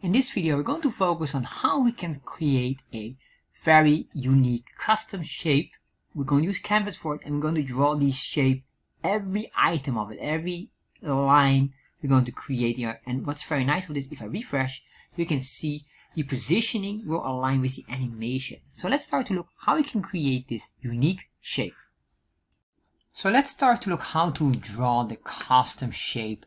In this video, we're going to focus on how we can create a very unique custom shape. We're going to use Canvas for it, and we're going to draw this shape, every item of it, every line we're going to create here. And what's very nice of this, if I refresh, you can see the positioning will align with the animation. So let's start to look how we can create this unique shape. So let's start to look how to draw the custom shape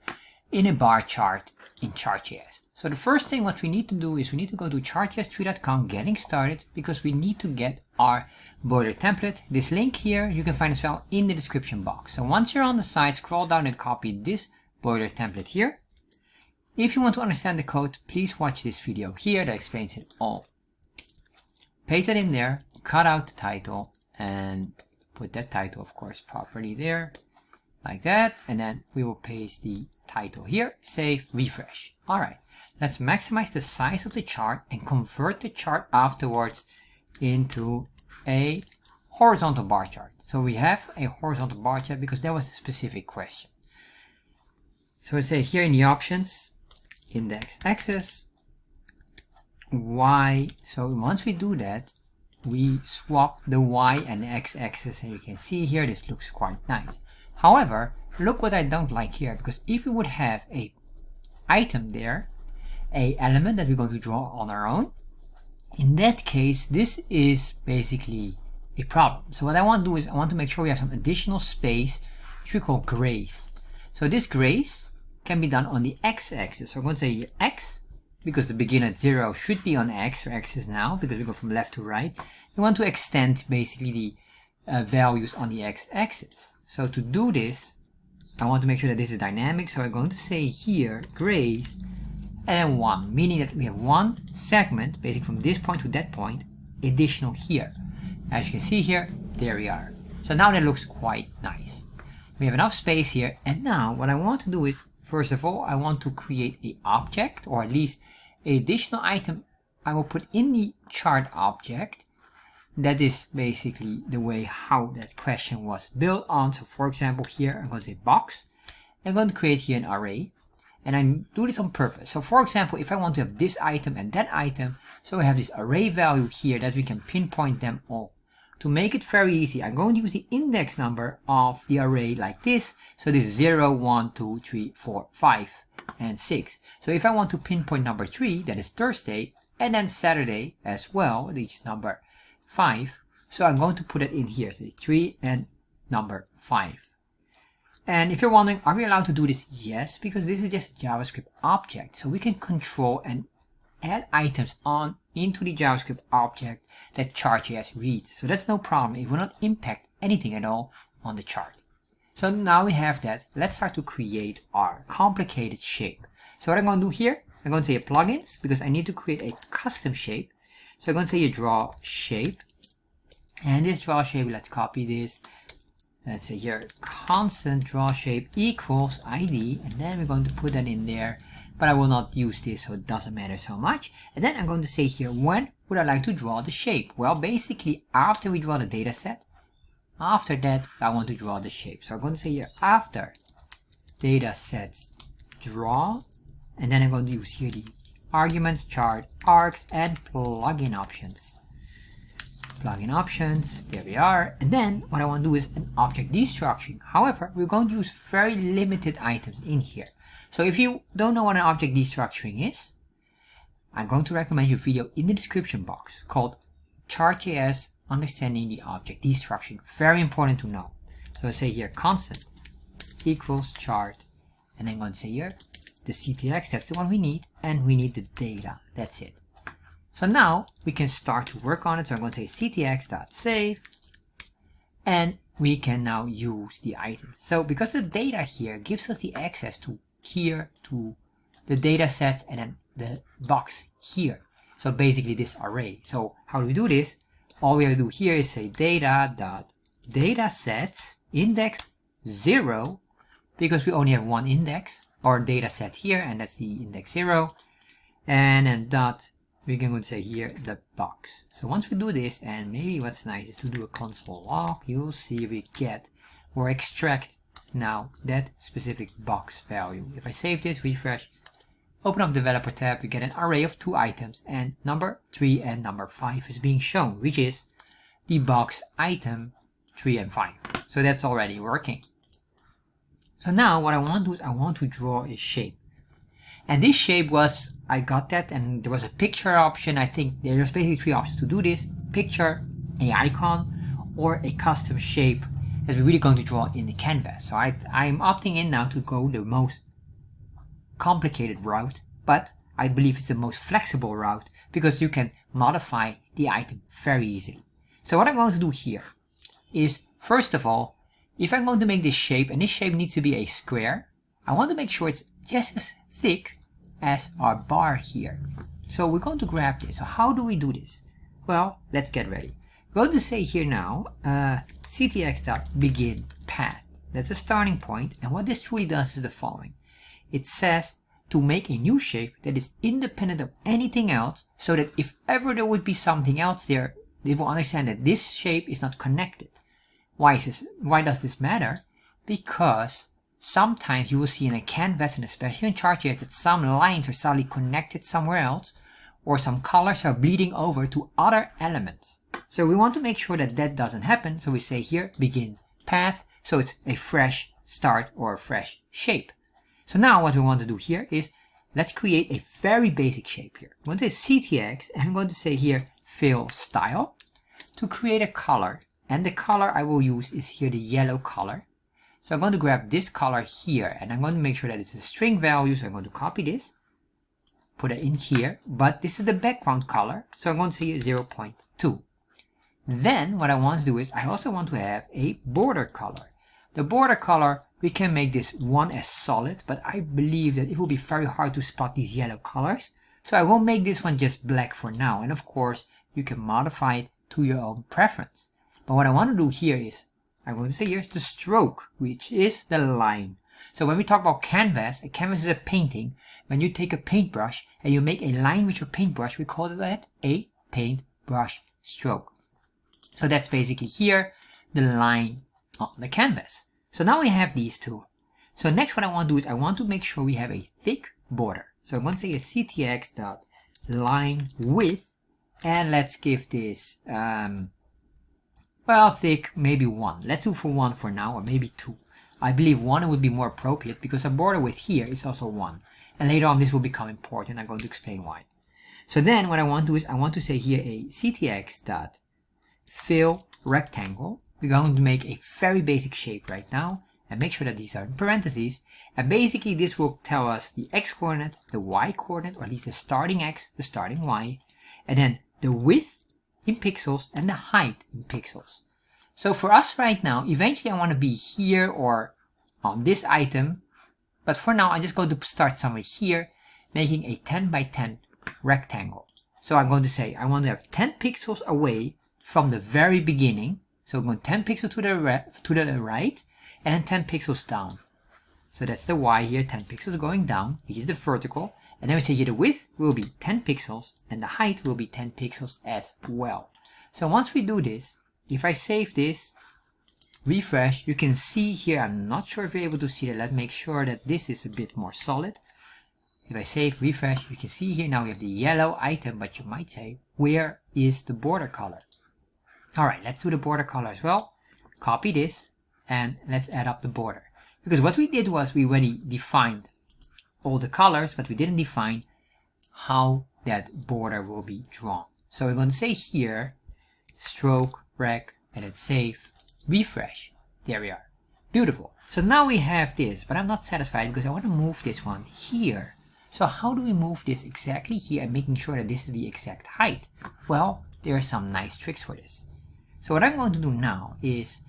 in a bar chart in Chart.js. So the first thing what we need to do is we need to go to chartjs3.com, getting started, because we need to get our boiler template. This link here you can find as well in the description box. So once you're on the site, scroll down and copy this boiler template here. If you want to understand the code, please watch this video here that explains it all. Paste that in there, cut out the title, and put that title, of course, properly there, like that. And then we will paste the title here, save, refresh. All right, let's maximize the size of the chart and convert the chart afterwards into a horizontal bar chart. So we have a horizontal bar chart because that was a specific question. So we say here in the options, index axis, Y. So once we do that, we swap the Y and the X axis, and you can see here this looks quite nice. However, look what I don't like here, because if we would have a item there, a element that we're going to draw on our own, in that case this is basically a problem. So what I want to do is I want to make sure we have some additional space, which we call grace. So this grace can be done on the X axis. So I'm going to say here X, because the begin at 0 should be on X for axis now, because we go from left to right. We want to extend basically the values on the X axis. So to do this, I want to make sure that this is dynamic. So I'm going to say here grace and then 1, meaning that we have one segment basically from this point to that point additional here. As you can see here, there we are. So now that looks quite nice. We have enough space here, and now what I want to do is, first of all, I want to create an object, or at least an additional item I will put in the chart object. That is basically the way how that question was built on. So for example, here I'm going to say box. I'm going to create here an array, and I do this on purpose. So for example, if I want to have this item and that item, so we have this array value here that we can pinpoint them all. To make it very easy, I'm going to use the index number of the array like this. So this is 0, 1, 2, 3, 4, 5, and 6. So if I want to pinpoint number 3, that is Thursday, and then Saturday as well, which is number 5. So I'm going to put it in here, so 3 and number 5. And if you're wondering, are we allowed to do this? Yes, because this is just a JavaScript object. So we can control and add items on into the JavaScript object that Chart.js reads. So that's no problem. It will not impact anything at all on the chart. So now we have that. Let's start to create our complicated shape. So what I'm going to do here, I'm going to say plugins, because I need to create a custom shape. So I'm going to say draw shape, and this draw shape, let's copy this. Let's say here constant draw shape equals ID, and then we're going to put that in there, but I will not use this, so it doesn't matter so much. And then I'm going to say here, when would I like to draw the shape? Well, basically after we draw the data set, after that I want to draw the shape. So I'm going to say here after data sets draw, and then I'm going to use here the arguments, chart, arcs, and plugin options. Plugin options, there we are. And then what I want to do is an object destructuring. However, we're going to use very limited items in here. So if you don't know what an object destructuring is, I'm going to recommend you a video in the description box called Chart.js Understanding the Object Destructuring. Very important to know. So I say here constant equals chart, and I'm going to say here the CTX, that's the one we need, and we need the data. That's it. So now we can start to work on it. So I'm going to say ctx.save, and we can now use the items. So because the data here gives us the access to here to the data sets and then the box here. So basically this array. So how do we do this? All we have to do here is say data.datasets index 0, because we only have one index or data set here, and that's the index 0. And then dot, we can go and say here the box. So once we do this, and maybe what's nice is to do a console log, you'll see we get or extract now that specific box value. If I save this, refresh, Open up developer tab, we get an array of 2 items, and number 3 and number 5 is being shown, which is the box item 3 and 5. So that's already working. So now what I want to do is I want to draw a shape. And this shape was, I got that, and there was a picture option. I think there's basically 3 options to do this: picture, a icon, or a custom shape that we're really going to draw in the canvas. So I'm opting in now to go the most complicated route, but I believe it's the most flexible route because you can modify the item very easily. So what I'm going to do here is, first of all, if I'm going to make this shape, and this shape needs to be a square, I want to make sure it's just as thick as our bar here. So we're going to grab this. So how do we do this? Well, let's get ready. We're going to say here now ctx.begin path. That's the starting point, and what this truly does is the following. It says to make a new shape that is independent of anything else, so that if ever there would be something else there, they will understand that this shape is not connected. Why does this matter? Because sometimes you will see in a canvas, and especially in Chart.js, that some lines are suddenly connected somewhere else, or some colors are bleeding over to other elements. So we want to make sure that that doesn't happen. So we say here begin path, so it's a fresh start or a fresh shape. So now what we want to do here is, let's create a very basic shape here. I'm going to say ctx, and I'm going to say here fill style to create a color. And the color I will use is here the yellow color. So I'm going to grab this color here, and I'm going to make sure that it's a string value. So I'm going to copy this, put it in here, but this is the background color. So I'm going to say 0.2. Then what I want to do is, I also want to have a border color. The border color, we can make this one as solid, but I believe that it will be very hard to spot these yellow colors. So I will make this one just black for now. And of course, you can modify it to your own preference. But what I want to do here is, I'm going to say here's the stroke, which is the line. So when we talk about canvas, a canvas is a painting. When you take a paintbrush and you make a line with your paintbrush, we call that a paintbrush stroke. So that's basically here, the line on the canvas. So now we have these two. So next what I want to do is I want to make sure we have a thick border. So I'm going to say a ctx.line width, and let's give this, well, thick, maybe 1. Let's do for 1 for now, or maybe 2. I believe 1 would be more appropriate because a border width here is also 1. And later on this will become important. I'm going to explain why. So then what I want to do is I want to say here a ctx.fill rectangle. We're going to make a very basic shape right now and make sure that these are in parentheses. And basically this will tell us the x coordinate, the y coordinate, or at least the starting x, the starting y, and then the width in pixels and the height in pixels. So for us right now, eventually I want to be here or on this item, but for now I'm just going to start somewhere here, making a 10 by 10 rectangle. So I'm going to say I want to have 10 pixels away from the very beginning. So I'm going 10 pixels to the right and then 10 pixels down. So that's the y here, 10 pixels going down, which is the vertical. And then we say here the width will be 10 pixels and the height will be 10 pixels as well. So once we do this, if I save this, refresh, you can see here, I'm not sure if you're able to see that. Let's make sure that this is a bit more solid. If I save, refresh, you can see here now we have the yellow item, but you might say, where is the border color? Alright, let's do the border color as well. Copy this and let's add up the border. Because what we did was we already defined all the colors, but we didn't define how that border will be drawn. So we're going to say here, stroke, rec, and then save, refresh. There we are. Beautiful. So now we have this, but I'm not satisfied because I want to move this one here. So how do we move this exactly here and making sure that this is the exact height? Well, there are some nice tricks for this. So what I'm going to do now is,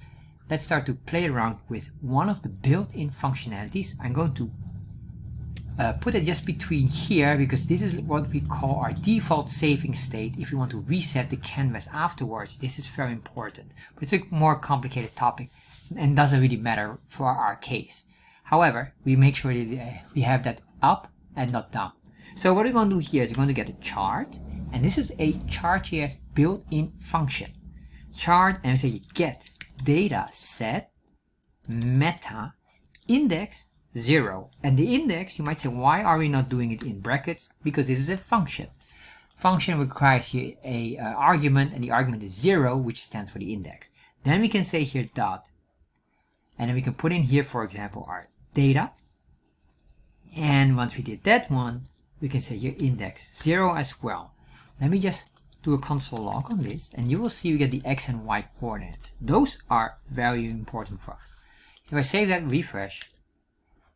let's start to play around with one of the built-in functionalities. I'm going to put it just between here because this is what we call our default saving state. If you want to reset the canvas afterwards, this is very important. But it's a more complicated topic and doesn't really matter for our case. However, we make sure that we have that up and not down. So what we're going to do here is we're going to get a chart, and this is a Chart.js built-in function. Chart, and we say get data set meta index 0. And the index, you might say, why are we not doing it in brackets? Because this is a function. Function requires here a argument, and the argument is 0, which stands for the index. Then we can say here dot, and then we can put in here, for example, our data. And once we did that one, we can say here index 0 as well. Let me just do a console log on this, and you will see we get the x and y coordinates. Those are very important for us. If I save that, refresh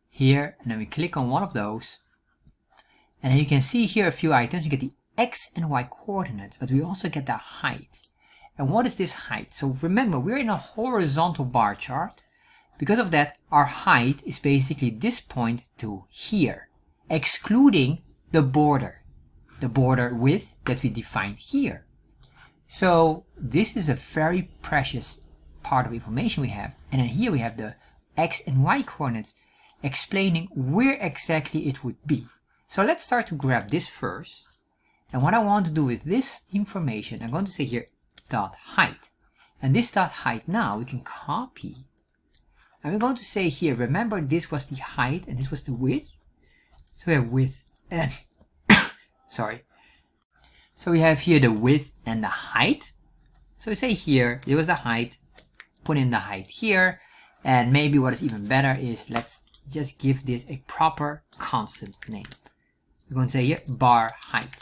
here, and then we click on one of those, and then you can see here a few items. You get the x and y coordinates, but we also get the height. And what is this height? So remember, we're in a horizontal bar chart. Because of that, our height is basically this point to here, excluding the border width that we defined here. So this is a very precious part of information we have. And then here we have the x and y coordinates explaining where exactly it would be. So let's start to grab this first. And what I want to do with this information, I'm going to say here dot height. And this dot height now we can copy. And we're going to say here, remember this was the height and this was the width. So we have width and sorry. So we have here the width and the height. So we say here, there was the height, put in the height here. And maybe what is even better is let's just give this a proper constant name. We're going to say here bar height.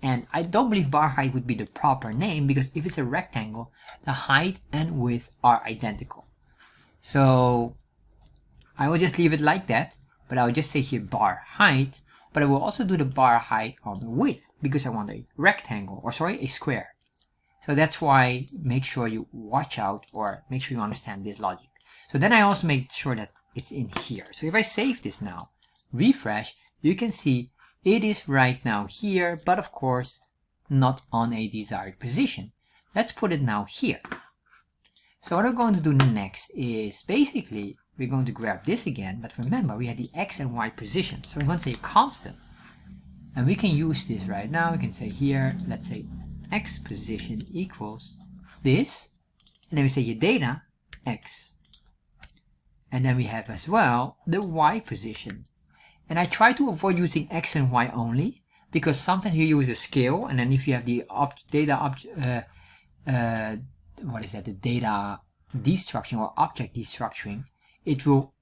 And I don't believe bar height would be the proper name, because if it's a rectangle, the height and width are identical. So I will just leave it like that, but I will just say here bar height, but I will also do the bar height on the width because I want a rectangle, or sorry, a square. So that's why make sure you watch out, or make sure you understand this logic. So then I also make sure that it's in here. So if I save this now, refresh, you can see it is right now here, but of course not on a desired position. Let's put it now here. So what we're going to do next is basically we're going to grab this again, but remember we had the x and y position. So we're going to say constant. And we can use this right now. We can say here, let's say x position equals this. And then we say your data, x. And then we have as well the y position. And I try to avoid using x and y only, because sometimes you use the scale, and then if you have the the data destructuring or object destructuring, it will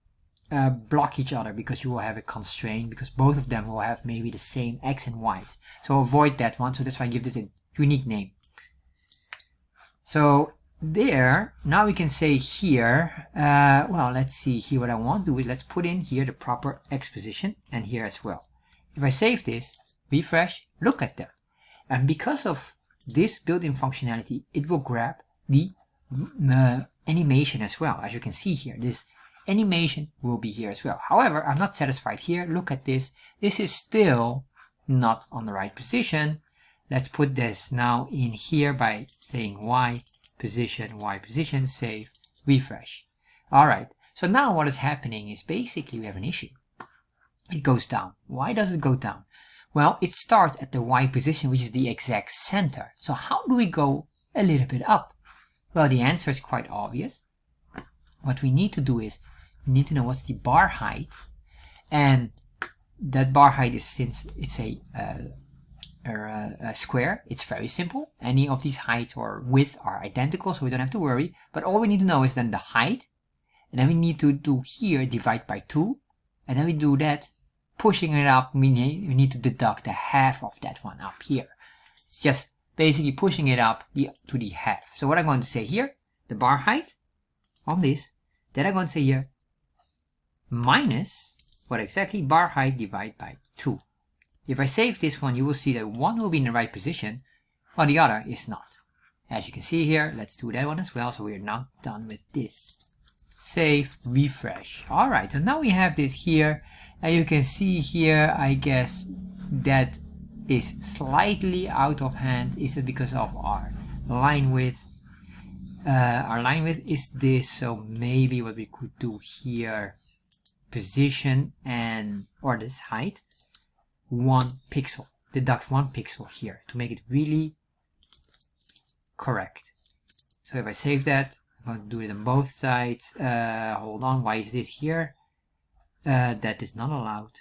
block each other, because you will have a constraint, because both of them will have maybe the same x and y's. So avoid that one. So that's why I give this a unique name. So there, now we can say here, well, let's see here. What I want to do is let's put in here the proper x position, and here as well. If I save this, refresh, look at them. And because of this built-in functionality, it will grab the animation as well. As you can see here, this animation will be here as well. However, I'm not satisfied here. Look at this. This is still not on the right position. Let's put this now in here by saying y position, save, refresh. All right. So now what is happening is basically we have an issue. It goes down. Why does it go down? Well, it starts at the y position, which is the exact center. So how do we go a little bit up? Well, the answer is quite obvious. What we need to do is we need to know what's the bar height, and that bar height is, since it's a square, it's very simple. Any of these heights or width are identical, so we don't have to worry. But all we need to know is then the height, and then we need to do here divide by 2, and then we do that, pushing it up. We need to deduct the half of that one up here. It's just basically pushing it up to the half. So what I'm going to say here, the bar height on this, then I'm going to say here minus what exactly, bar height divided by 2. If I save this one, you will see that one will be in the right position, while the other is not. As you can see here, let's do that one as well. So we are now done with this. Save, refresh. All right, so now we have this here, and you can see here, I guess that is slightly out of hand. Is it because of our line width? Our line width is this, so maybe what we could do here, position and or this height, 1 pixel, deduct 1 pixel here to make it really correct. So if I save that, I'm going to do it on both sides. Hold on, why is this here? that is not allowed.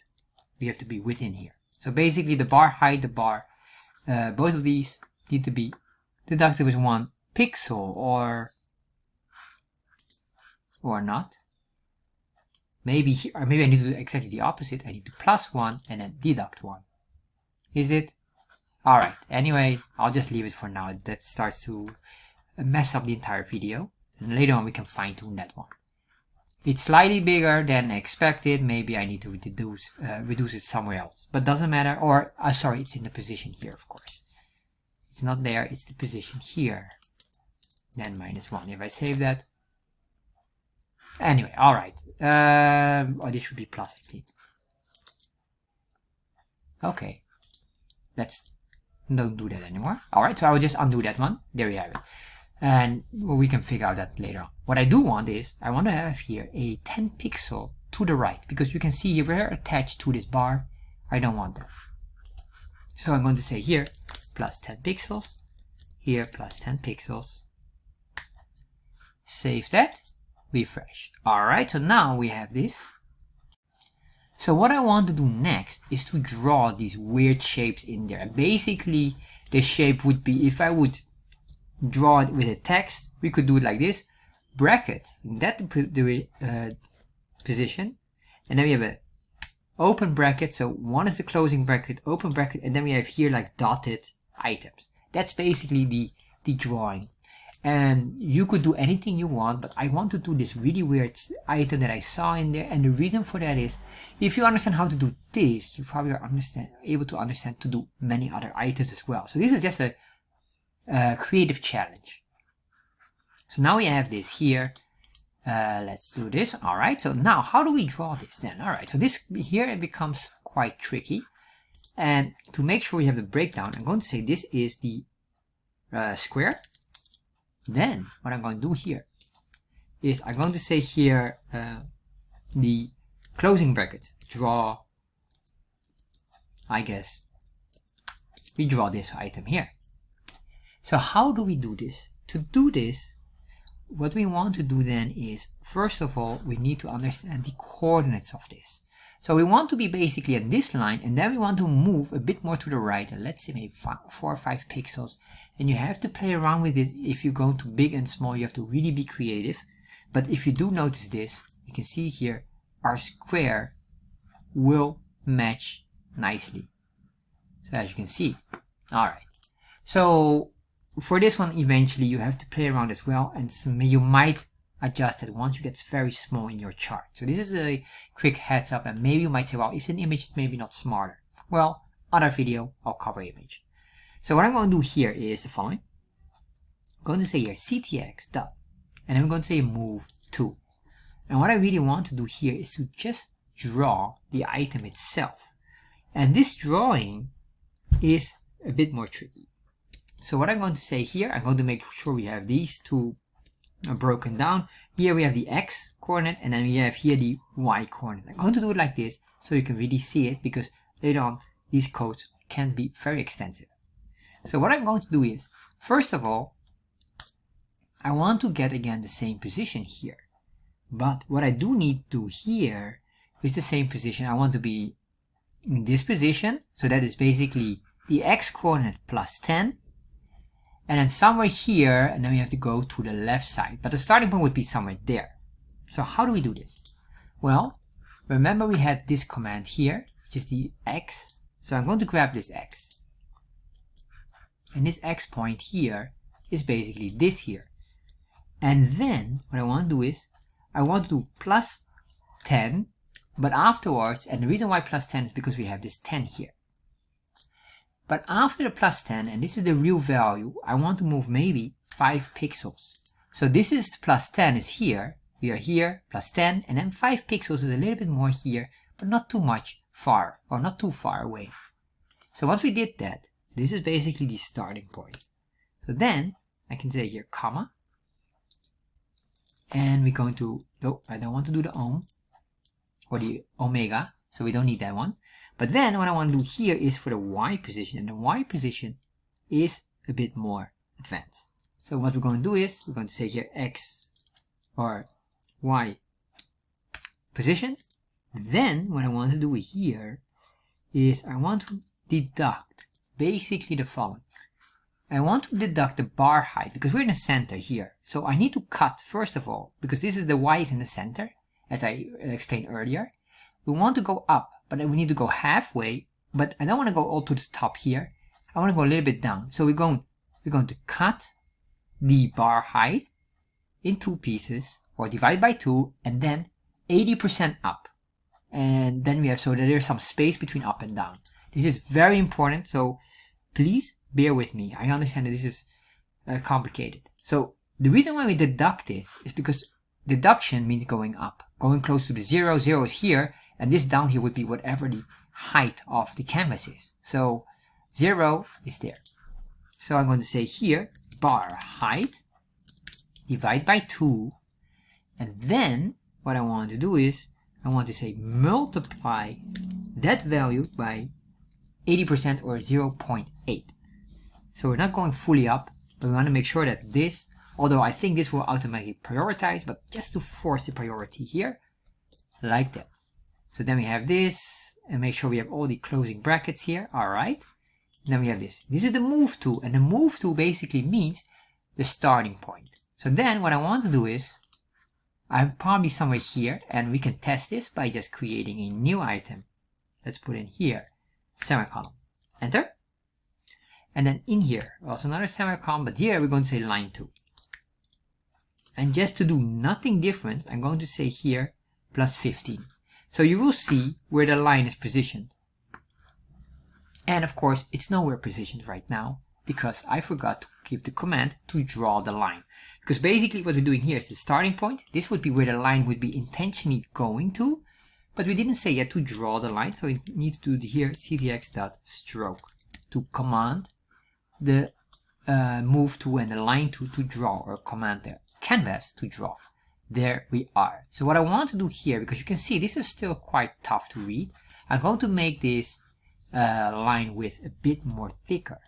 We have to be within here. So basically the bar height, the bar, both of these need to be deducted with 1 pixel or not. Maybe I need to do exactly the opposite. I need to +1 and then deduct 1. Is it? Alright, anyway, I'll just leave it for now. That starts to mess up the entire video. And later on we can fine tune that one. It's slightly bigger than expected. Maybe I need to reduce it somewhere else. But doesn't matter. Or, sorry, it's in the position here, of course. It's not there, it's the position here. Then -1. If I save that. Anyway, alright. Oh, this should be plus, I think. Okay. Let's don't do that anymore. Alright, so I will just undo that one. There we have it. And we can figure out that later on. What I do want is, I want to have here a 10 pixel to the right. Because you can see here, we're attached to this bar. I don't want that. So I'm going to say here, plus 10 pixels. Here, plus 10 pixels. Save that. Refresh. Alright, so now we have this. So what I want to do next is to draw these weird shapes in there. And basically, the shape would be, if I would draw it with a text, we could do it like this. Bracket, in that position. And then we have a open bracket. So one is the closing bracket, open bracket, and then we have here like dotted items. That's basically the drawing. And you could do anything you want, but I want to do this really weird item that I saw in there. And the reason for that is, if you understand how to do this, you probably are able to understand to do many other items as well. So this is just a creative challenge. So now we have this here. Let's do this. All right. So now, how do we draw this then? All right. So this here, it becomes quite tricky. And to make sure we have the breakdown, I'm going to say this is the square. Then what I'm going to do here is I'm going to say here the closing bracket. Draw. I guess we draw this item here. So how do we do this? To do this, what we want to do then is, first of all, we need to understand the coordinates of this. So we want to be basically at this line, and then we want to move a bit more to the right, and let's say maybe 4 or 5 pixels. And you have to play around with it. If you go to big and small, you have to really be creative. But if you do notice this, you can see here, our square will match nicely. So as you can see. Alright. So for this one, eventually you have to play around as well, and you might adjust it once you get very small in your chart. So this is a quick heads up, and maybe you might say, well, is an image maybe not smarter? Well, other video, I'll cover image. So what I'm going to do here is the following. I'm going to say here ctx dot, and I'm going to say move to. And what I really want to do here is to just draw the item itself. And this drawing is a bit more tricky. So what I'm going to say here, I'm going to make sure we have these two broken down. Here we have the x coordinate, and then we have here the y coordinate. I'm going to do it like this so you can really see it, because later on these codes can be very extensive. So what I'm going to do is, first of all, I want to get again the same position here. But what I do need to do here is the same position. I want to be in this position. So that is basically the x coordinate plus 10. And then somewhere here, and then we have to go to the left side. But the starting point would be somewhere there. So how do we do this? Well, remember we had this command here, which is the x. So I'm going to grab this x. And this x point here is basically this here. And then what I want to do is, I want to do plus 10, but afterwards, and the reason why plus 10 is because we have this 10 here. But after the plus 10, and this is the real value, I want to move maybe 5 pixels. So this is plus 10 is here, we are here, plus 10, and then 5 pixels is a little bit more here, but not too much far, or not too far away. So once we did that, this is basically the starting point. So then I can say here, comma. And we're going to, no, I don't want to do the ohm or the omega. So we don't need that one. But then what I want to do here is for the y position. And the y position is a bit more advanced. So what we're going to do is, we're going to say here x or y position. Then what I want to do here is I want to deduct basically the following. I want to deduct the bar height because we're in the center here. So I need to cut first of all, because this is the y is in the center, as I explained earlier. We want to go up, but we need to go halfway, but I don't want to go all to the top here. I want to go a little bit down. So we're going to cut the bar height in 2 pieces, or divide by 2, and then 80% up. And then we have so that there's some space between up and down. This is very important, so please bear with me. I understand that this is complicated. So the reason why we deduct it is because deduction means going up, going close to the 0. 0 is here, and this down here would be whatever the height of the canvas is. So 0 is there. So I'm going to say here, bar height, divide by 2, and then what I want to do is, I want to say multiply that value by 80% or 0.8. So we're not going fully up, but we want to make sure that this, although I think this will automatically prioritize, but just to force the priority here, like that. So then we have this, and make sure we have all the closing brackets here, alright. Then we have this. This is the move to, and the move to basically means the starting point. So then what I want to do is, I'm probably somewhere here, and we can test this by just creating a new item. Let's put in here, semicolon, enter. And then in here, also another semicolon, but here we're going to say line 2. And just to do nothing different, I'm going to say here, plus 15. So you will see where the line is positioned. And of course, it's nowhere positioned right now, because I forgot to give the command to draw the line. Because basically what we're doing here is the starting point. This would be where the line would be intentionally going to, but we didn't say yet to draw the line, so we need to do here ctx.stroke to command the move to and the line to draw, or command the canvas to draw. There we are. So what I want to do here, because you can see this is still quite tough to read, I'm going to make this line width a bit more thicker.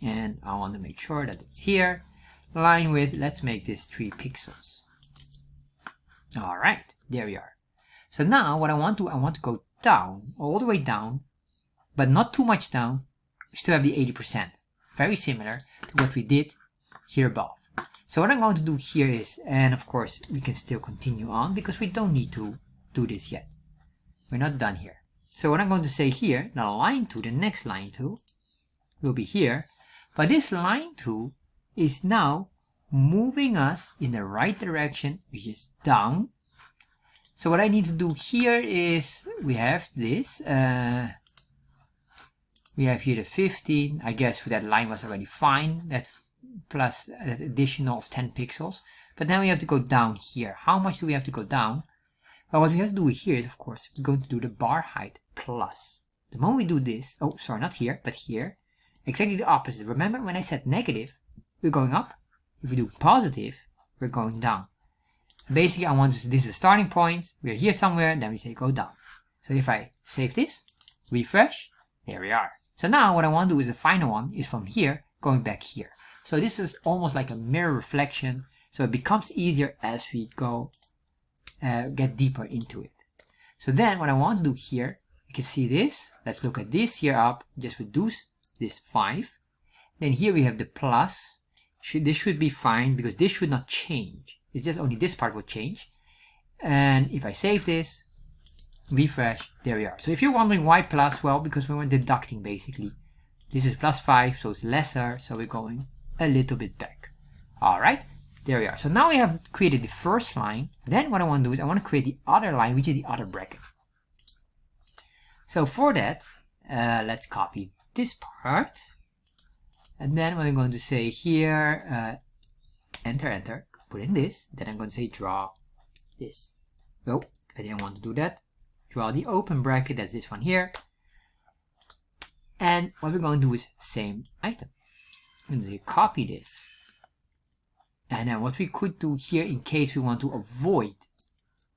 And I want to make sure that it's here. Line width, let's make this 3 pixels. Alright, there we are. So now what I want to go down, all the way down, but not too much down. We still have the 80%. Very similar to what we did here above. So what I'm going to do here is, and of course we can still continue on because we don't need to do this yet. We're not done here. So what I'm going to say here, the line 2, the next line 2, will be here. But this line 2 is now moving us in the right direction, which is down. So what I need to do here is, we have this, we have here the 15, I guess for that line was already fine, that plus that additional of 10 pixels. But then we have to go down here. How much do we have to go down? Well, what we have to do here is, of course, we're going to do the bar height plus. The moment we do this, oh, sorry, not here, but here, exactly the opposite. Remember when I said negative, we're going up. If we do positive, we're going down. Basically, I want to, this is the starting point. We're here somewhere, then we say go down. So if I save this, refresh, there we are. So now what I want to do is the final one is from here, going back here. So this is almost like a mirror reflection. So it becomes easier as we go, get deeper into it. So then what I want to do here, you can see this. Let's look at this here up, just reduce this 5. Then here we have the plus. This should be fine because this should not change. It's just only this part will change. And if I save this, refresh, there we are. So if you're wondering why plus, well, because we were deducting basically. This is plus 5, so it's lesser, so we're going a little bit back. Alright, there we are. So now we have created the first line. Then what I want to do is I want to create the other line, which is the other bracket. So for that, let's copy this part. And then what I'm going to say here, enter, enter, put in this. Then I'm going to say draw this. Oh, I didn't want to do that. Draw the open bracket, that's this one here. And what we're going to do is same item. I'm going to copy this. And then what we could do here, in case we want to avoid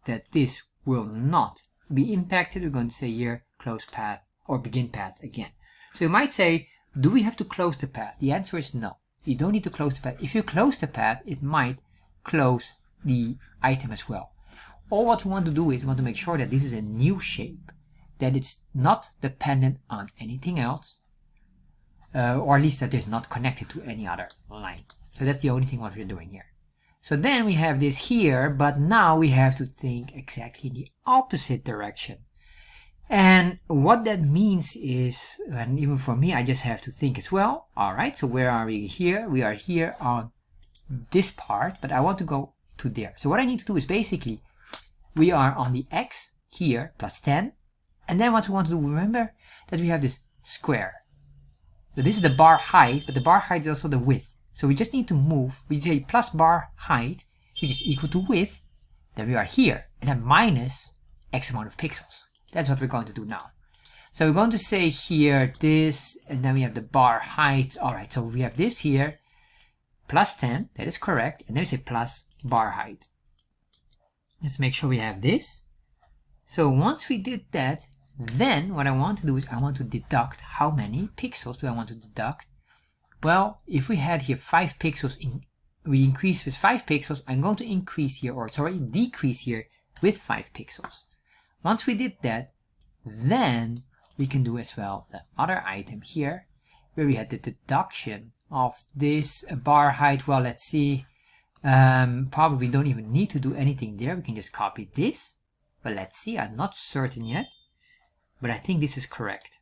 that this will not be impacted, we're going to say here close path or begin path again. So you might say, do we have to close the path? The answer is no. You don't need to close the path. If you close the path, it might close the item as well. all what we want to do is we want to make sure that this is a new shape, that it's not dependent on anything else, or at least that it's not connected to any other line. So that's the only thing what we're doing here. So then we have this here, but now we have to think exactly in the opposite direction. And what that means is, and even for me, I just have to think as well. All right, so where are we here? We are here on this part, but I want to go to there. So what I need to do is basically, we are on the x here, plus 10. And then what we want to do, remember that we have this square. So this is the bar height, but the bar height is also the width. So we just need to move, we say plus bar height, which is equal to width. Then we are here, and then minus x amount of pixels. That's what we're going to do now. So we're going to say here this, and then we have the bar height. All right, so we have this here, plus 10, that is correct. And then we say plus bar height. Let's make sure we have this. So once we did that, then what I want to do is I want to deduct how many pixels do I want to deduct. Well, if we had here 5 pixels, we increase with 5 pixels, I'm going to increase here, or sorry, decrease here with 5 pixels. Once we did that, then we can do as well the other item here, where we had the deduction of this bar height. Well, let's see, probably don't even need to do anything there. We can just copy this. But let's see, I'm not certain yet, but I think this is correct.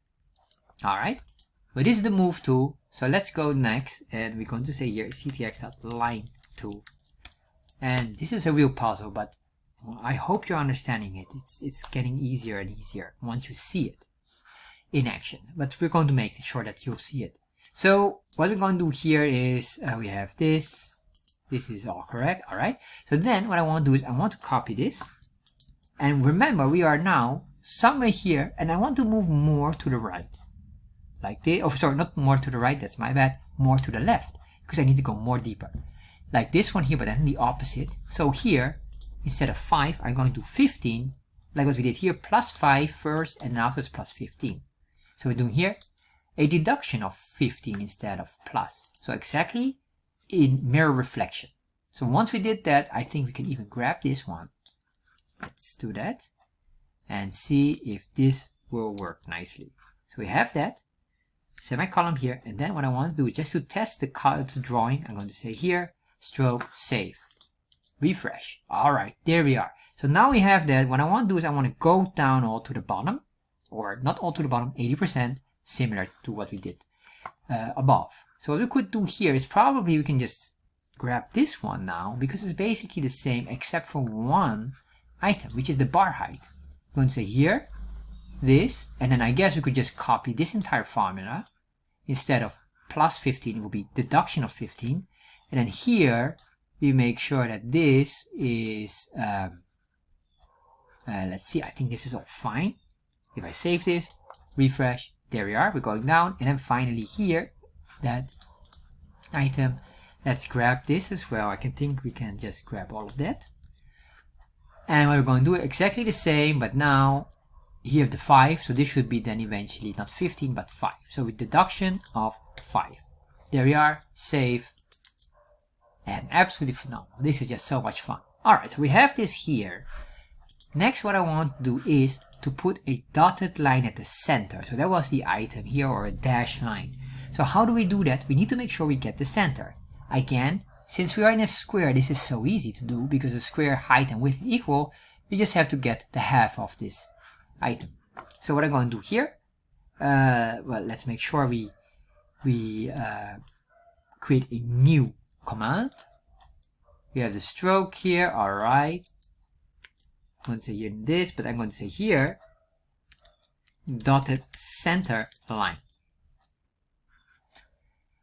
All right, but this is the move tool. So let's go next, and we're going to say here ctx.line tool. And this is a real puzzle, but I hope you're understanding it. It's getting easier and easier once you see it in action. But we're going to make sure that you'll see it. So what we're going to do here is we have this. This is all correct. All right. So then what I want to do is I want to copy this. And remember, we are now somewhere here, and I want to move more to the right. Like this. Oh, sorry, not more to the right. That's my bad. More to the left, because I need to go more deeper. Like this one here, but then the opposite. So here, instead of 5, I'm going to 15, like what we did here, plus 5 first, and then afterwards plus 15. So we're doing here a deduction of 15 instead of plus. So exactly in mirror reflection. So once we did that, I think we can even grab this one. Let's do that and see if this will work nicely. So we have that semicolon here, and then what I want to do is just to test the color to drawing, I'm going to say here, stroke, save. Refresh. All right, there we are. So now we have that. What I want to do is I want to go down all to the bottom, or not all to the bottom, 80%, similar to what we did above. So what we could do here is probably we can just grab this one now, because it's basically the same except for one item, which is the bar height. I'm going to say here, this, and then I guess we could just copy this entire formula. Instead of plus 15, it will be deduction of 15. And then here, we make sure that this is, let's see, I think this is all fine. If I save this, refresh, there we are, we're going down. And then finally here, that item, let's grab this as well. I can think we can just grab all of that. And we're going to do exactly the same, but now here the 5, so this should be then eventually not 15 but 5. So with deduction of 5. There we are, save. And absolutely phenomenal. This is just so much fun. Alright, so we have this here. Next, what I want to do is to put a dotted line at the center. So that was the item here, or a dashed line. So how do we do that? We need to make sure we get the center. Again, since we are in a square, this is so easy to do, because the square height and width equal, we just have to get the half of this item. So what I'm going to do here, well, let's make sure we create a new command. We have the stroke here, alright. I'm going to say here this, but I'm going to say here dotted center line.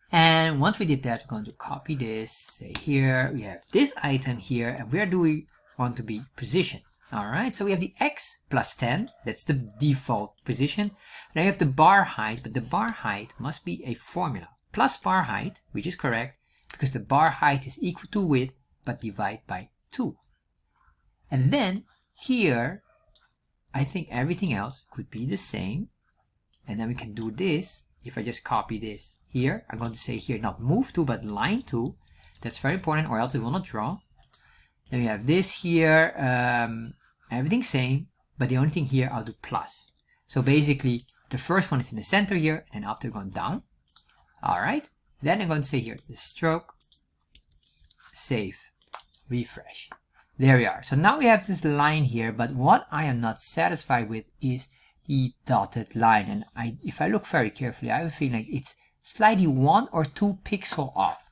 And once we did that, we're going to copy this, say here, we have this item here, and where do we want to be positioned? Alright, so we have the x plus 10, that's the default position. And I have the bar height, but the bar height must be a formula. Plus bar height, which is correct, because the bar height is equal to width, but divide by 2. And then here, I think everything else could be the same. And then we can do this. If I just copy this here, I'm going to say here not move to, but line to. That's very important, or else it will not draw. Then we have this here, everything same, but the only thing here I'll do plus. So basically the first one is in the center here, and after going down. Alright, then I'm going to say here the stroke, save, refresh. There we are. So now we have this line here, but what I am not satisfied with is the dotted line. And if I look very carefully, I have a feeling like it's slightly 1 or 2 pixels off.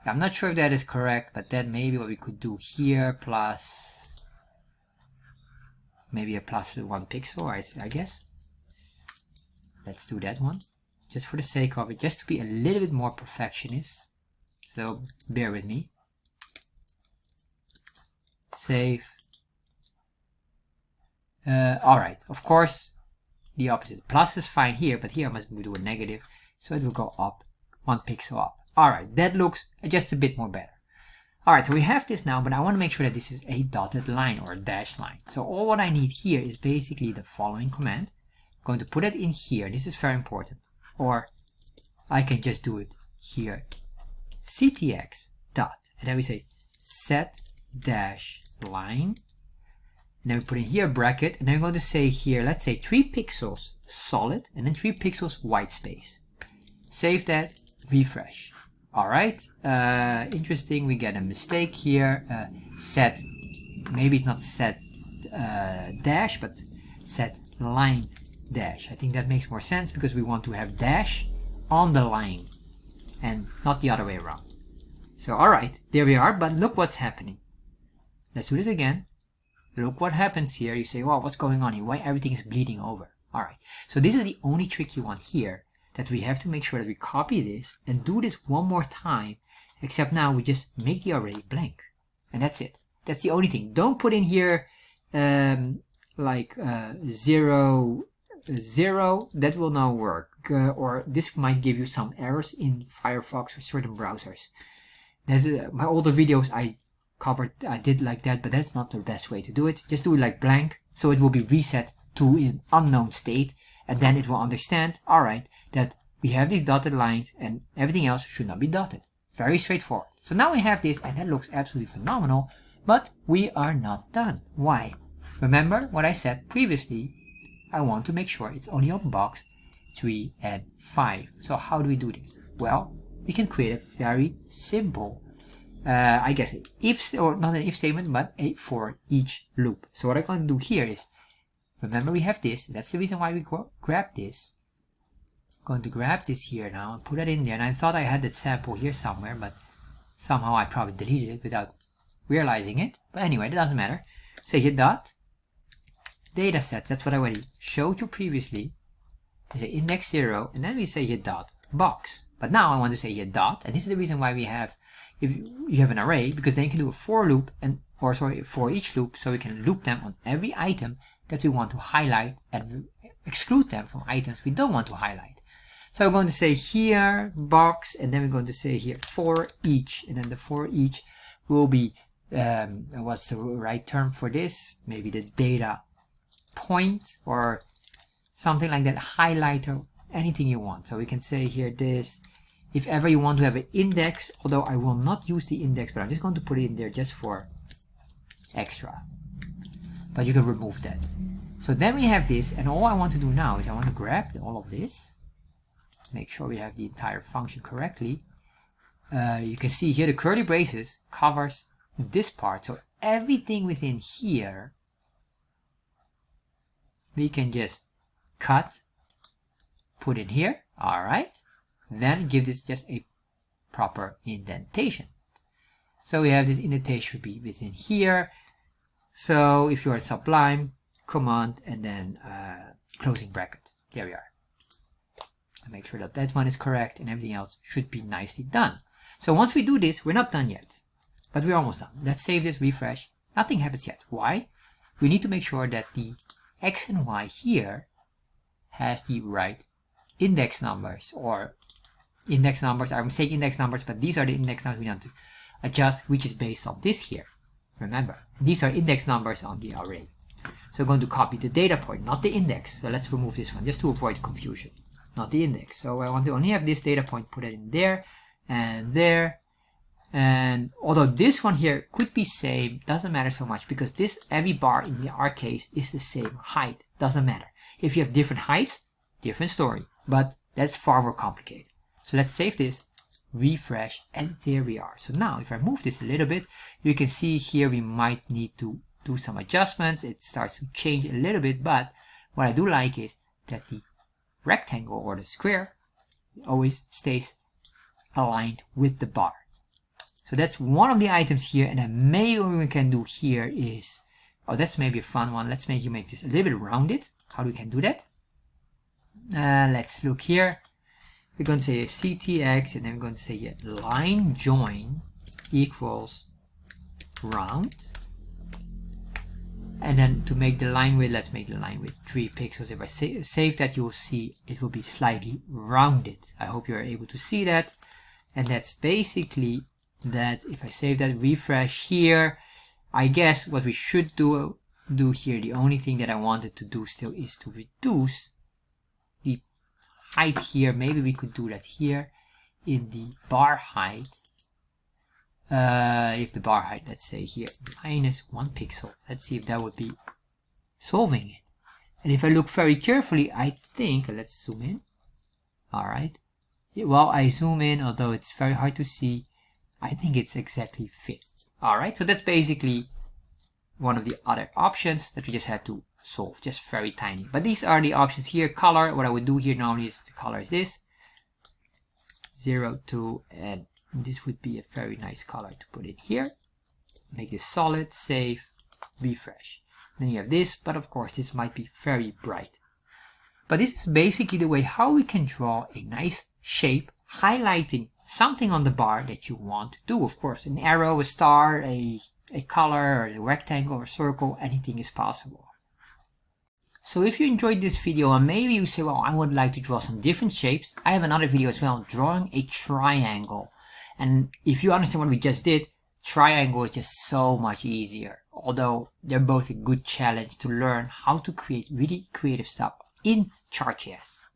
I'm not sure if that is correct, but then maybe what we could do here plus maybe a plus 1 pixel, I guess. Let's do that one just for the sake of it, just to be a little bit more perfectionist. So bear with me. Save. Alright, of course the opposite. Plus is fine here, but here I must do a negative, so it will go up 1 pixel up. Alright, that looks just a bit more better. Alright, so we have this now, but I want to make sure that this is a dotted line or a dashed line. So all what I need here is basically the following command. I'm going to put it in here. This is very important. Or I can just do it here. ctx dot, and then we say set dash line. And then we put in here a bracket, and then we're going to say here, let's say 3 pixels solid, and then 3 pixels white space. Save that, refresh. Alright, interesting, we get a mistake here. Set, maybe it's not set dash, but set line dash. I think that makes more sense because we want to have dash on the line and not the other way around. So alright, there we are, but look what's happening. Let's do this again. Look what happens here. You say, wow, what's going on here? Why everything is bleeding over? Alright, so this is the only trick you want here, that we have to make sure that we copy this and do this one more time, except now we just make the array blank. And that's it. That's the only thing. Don't put in here like 0, 0. That will not work. Or this might give you some errors in Firefox or certain browsers. That's, my older videos I did like that, but that's not the best way to do it. Just do it like blank, so it will be reset to an unknown state, and then it will understand, alright, that we have these dotted lines and everything else should not be dotted. Very straightforward. So now we have this, and that looks absolutely phenomenal, but we are not done. Why? Remember what I said previously, I want to make sure it's only on box 3 and 5. So how do we do this? Well, we can create a very simple I guess if, or not an if statement, but a for each loop. So what I'm going to do here is, remember we have this, that's the reason why we grab this. I'm going to grab this here now and put it in there, and I thought I had that sample here somewhere, but somehow I probably deleted it without realizing it. But anyway, that doesn't matter. Say here dot datasets, that's what I already showed you previously. We say index 0, and then we say here dot box. But now I want to say here dot, and this is the reason why we have, if you have an array, because then you can do a for loop, and for each loop, so we can loop them on every item that we want to highlight and exclude them from items we don't want to highlight. So we're going to say here box, and then we're going to say here for each, and then the for each will be what's the right term for this? Maybe the data point or something like that, highlighter, anything you want. So we can say here this. If ever you want to have an index, although I will not use the index, but I'm just going to put it in there just for extra. But you can remove that. So then we have this, and all I want to do now is I want to grab all of this, make sure we have the entire function correctly. You can see here the curly braces covers this part, so everything within here we can just cut, put in here, alright. Then give this just a proper indentation. So we have this indentation should be within here. So if you are Sublime, command, and then closing bracket. There we are. And make sure that that one is correct, and everything else should be nicely done. So once we do this, we're not done yet, but we're almost done. Let's save this, refresh. Nothing happens yet. Why? We need to make sure that the X and Y here has the right index numbers, or index numbers. I'm saying index numbers, but these are the index numbers we want to adjust, which is based on this here. Remember, these are index numbers on the array. So we're going to copy the data point, not the index. So let's remove this one just to avoid confusion. Not the index. So I want to only have this data point, put it in there and there. And although this one here could be same, doesn't matter so much because this every bar in our case is the same height. Doesn't matter. If you have different heights, different story. But that's far more complicated. So let's save this, refresh, and there we are. So now if I move this a little bit, you can see here we might need to do some adjustments. It starts to change a little bit, but what I do like is that the rectangle or the square always stays aligned with the bar. So that's one of the items here, and then maybe what we can do here is, oh, that's maybe a fun one. Let's make this a little bit rounded. How we can do that? Let's look here. We're going to say a ctx, and then we're going to say line join equals round. And then to make the line width, let's make the line width 3 pixels. If I save that, you will see it will be slightly rounded. I hope you're able to see that. And that's basically that. If I save that, refresh here, I guess what we should do here, the only thing that I wanted to do still is to reduce the height here. Maybe we could do that here in the bar height. If the bar height, let's say here, -1 pixel. Let's see if that would be solving it. And if I look very carefully, I think, let's zoom in. Alright. Well, I zoom in, although it's very hard to see. I think it's exactly fit. Alright, so that's basically one of the other options that we just had to solve, just very tiny. But these are the options here. Color, what I would do here normally is the color is this 0, 2, and this would be a very nice color to put in here. Make this solid, save, refresh. Then you have this, but of course this might be very bright. But this is basically the way how we can draw a nice shape, highlighting something on the bar that you want to do. Of course, an arrow, a star, a color, or a rectangle or circle, anything is possible. So if you enjoyed this video and maybe you say, well, I would like to draw some different shapes, I have another video as well, drawing a triangle. And if you understand what we just did, triangle is just so much easier. Although they're both a good challenge to learn how to create really creative stuff in Chart.js.